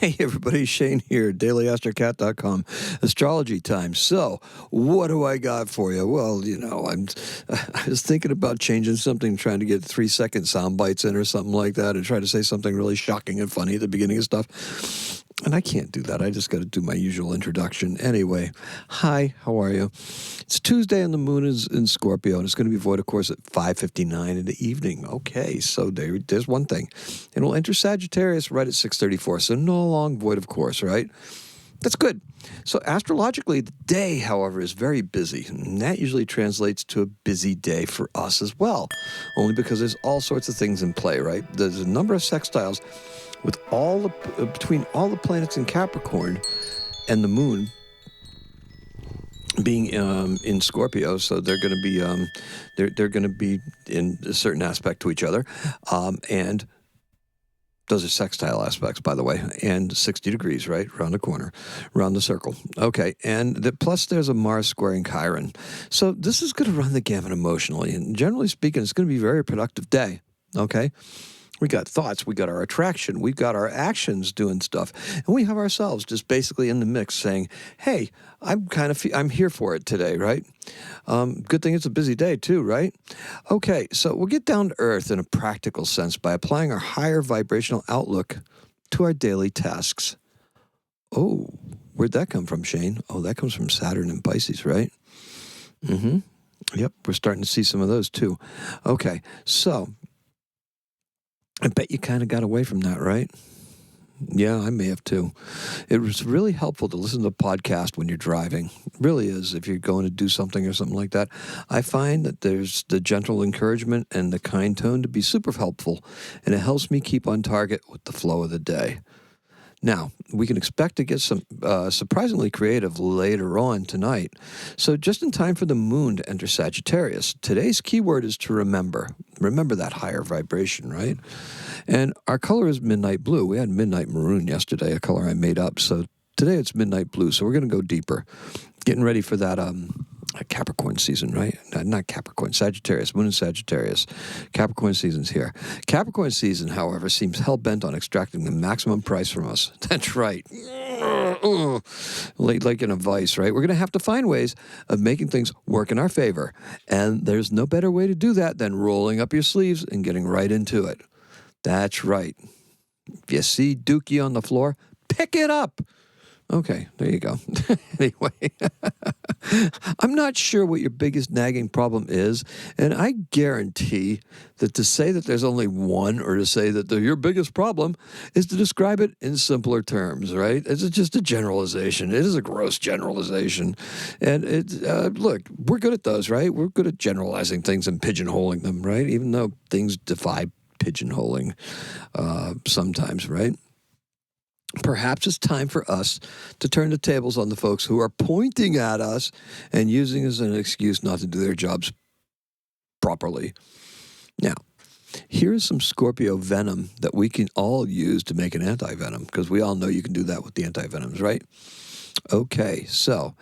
Hey everybody, Shane here, daily-astrocat.com, Astrology Time. So, what do I got for you? Well, I was thinking about changing something, trying to get 3-second sound bites in or something like that, and try to say something really shocking and funny at the beginning of stuff. And I can't do that. I just got to do my usual introduction. Anyway, hi, how are you? It's Tuesday and the moon is in Scorpio, and it's going to be void, of course, at 5:59 in the evening. Okay, so there's one thing. And we'll enter Sagittarius right at 6:34, so no long void, of course, right? That's good. So astrologically, the day, however, is very busy, and that usually translates to a busy day for us as well, only because there's all sorts of things in play, right? There's a number of sextiles with between all the planets in Capricorn and the moon being in Scorpio, so they're going to be they're going to be in a certain aspect to each other, and those are sextile aspects, by the way, and 60 degrees, right, around the corner, around the circle. Okay, and plus there's a Mars squaring Chiron. So this is going to run the gamut emotionally, and generally speaking, it's going to be a very productive day, okay? We got thoughts, we got our attraction, we got our actions doing stuff, and we have ourselves just basically in the mix saying, hey, I'm here for it today, right? Good thing it's a busy day too, right? Okay, so we'll get down to earth in a practical sense by applying our higher vibrational outlook to our daily tasks. Oh, where'd that come from, Shane? Oh, that comes from Saturn and Pisces, right? Yep, we're starting to see some of those too. Okay, so I bet you kind of got away from that, right? Yeah, I may have too. It was really helpful to listen to the podcast when you're driving. It really is, if you're going to do something or something like that. I find that there's the gentle encouragement and the kind tone to be super helpful, and it helps me keep on target with the flow of the day. Now, we can expect to get some surprisingly creative later on tonight. So just in time for the moon to enter Sagittarius, today's keyword is to remember. Remember that higher vibration, right? And our color is midnight blue. We had midnight maroon yesterday, a color I made up. So today it's midnight blue. So we're going to go deeper. Getting ready for that Capricorn season, right? Not Capricorn, Sagittarius, moon in Sagittarius. Capricorn season's here. Capricorn season, however, seems hell-bent on extracting the maximum price from us. That's right. Like in a vice, right? We're going to have to find ways of making things work in our favor. And there's no better way to do that than rolling up your sleeves and getting right into it. That's right. If you see Dookie on the floor, pick it up. Okay, there you go. Anyway, I'm not sure what your biggest nagging problem is, and I guarantee that to say that there's only one, or to say that your biggest problem, is to describe it in simpler terms, right? It's just a generalization. It is a gross generalization. And look, we're good at those, right? We're good at generalizing things and pigeonholing them, right? Even though things defy pigeonholing sometimes, right? Perhaps it's time for us to turn the tables on the folks who are pointing at us and using as an excuse not to do their jobs properly. Now, here's some Scorpio venom that we can all use to make an anti-venom, because we all know you can do that with the anti-venoms, right? Okay, so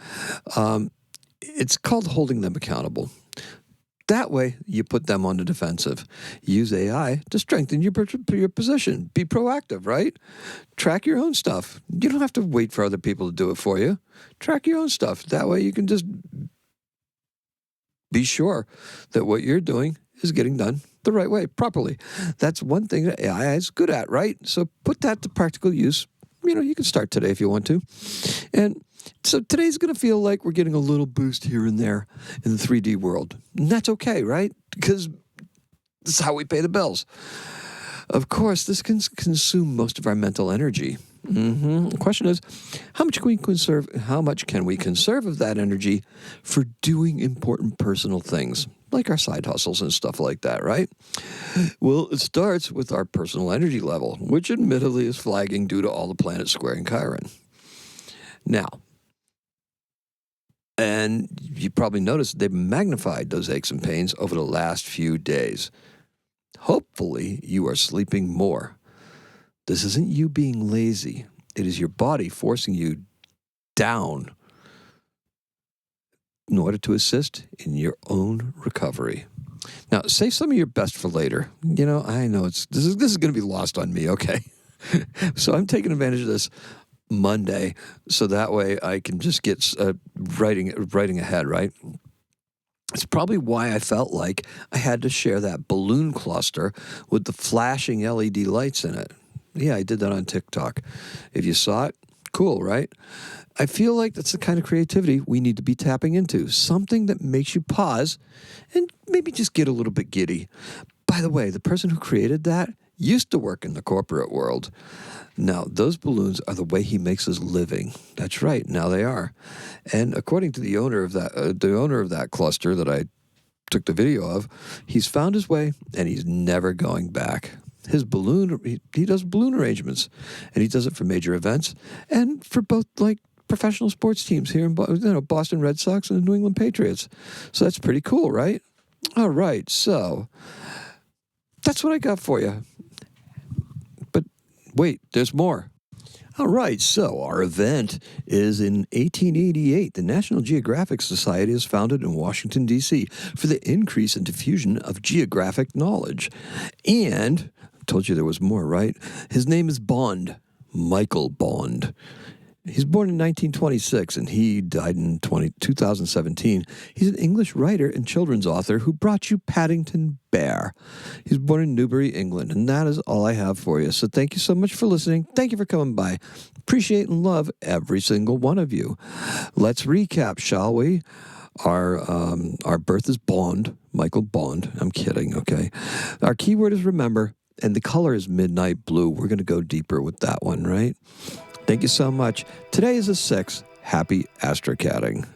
it's called holding them accountable. That way, you put them on the defensive. Use AI to strengthen your position. Be proactive, right? Track your own stuff. You don't have to wait for other people to do it for you. Track your own stuff. That way, you can just be sure that what you're doing is getting done the right way, properly. That's one thing that AI is good at, right? So put that to practical use. You can start today if you want to. And so today's going to feel like we're getting a little boost here and there in the 3D world. And that's okay, right? Because this is how we pay the bills. Of course, this can consume most of our mental energy. The question is, how much can we conserve of that energy for doing important personal things, like our side hustles and stuff like that, right? Well, it starts with our personal energy level, which admittedly is flagging due to all the planets squaring Chiron. Now, and you probably noticed they've magnified those aches and pains over the last few days. Hopefully, you are sleeping more. This isn't you being lazy. It is your body forcing you down in order to assist in your own recovery. Now, save some of your best for later. I know this is going to be lost on me, okay? So I'm taking advantage of this Monday, so that way I can just get writing ahead, right? It's probably why I felt like I had to share that balloon cluster with the flashing LED lights in it. Yeah, I did that on TikTok. If you saw it, cool, right? I feel like that's the kind of creativity we need to be tapping into. Something that makes you pause and maybe just get a little bit giddy. By the way, the person who created that used to work in the corporate world. Now, those balloons are the way he makes his living. That's right. Now they are. And according to the owner of that cluster that I took the video of, he's found his way and he's never going back. His balloon, he does balloon arrangements, and he does it for major events and for both like professional sports teams here in Boston Red Sox and the New England Patriots. So that's pretty cool, right? All right. So that's what I got for you. But wait, there's more. All right, so our event is in 1888. The National Geographic Society is founded in Washington, D.C. for the increase and diffusion of geographic knowledge. And I told you there was more, right? His name is Bond, Michael Bond. He's born in 1926, and he died in 2017. He's an English writer and children's author who brought you Paddington Bear. He's born in Newbury, England, and that is all I have for you. So thank you so much for listening. Thank you for coming by. Appreciate and love every single one of you. Let's recap, shall we? Our birth is Bond, Michael Bond. I'm kidding, okay? Our keyword is remember, and the color is midnight blue. We're going to go deeper with that one, right? Thank you so much. Today is the 6th. Happy astrocatting.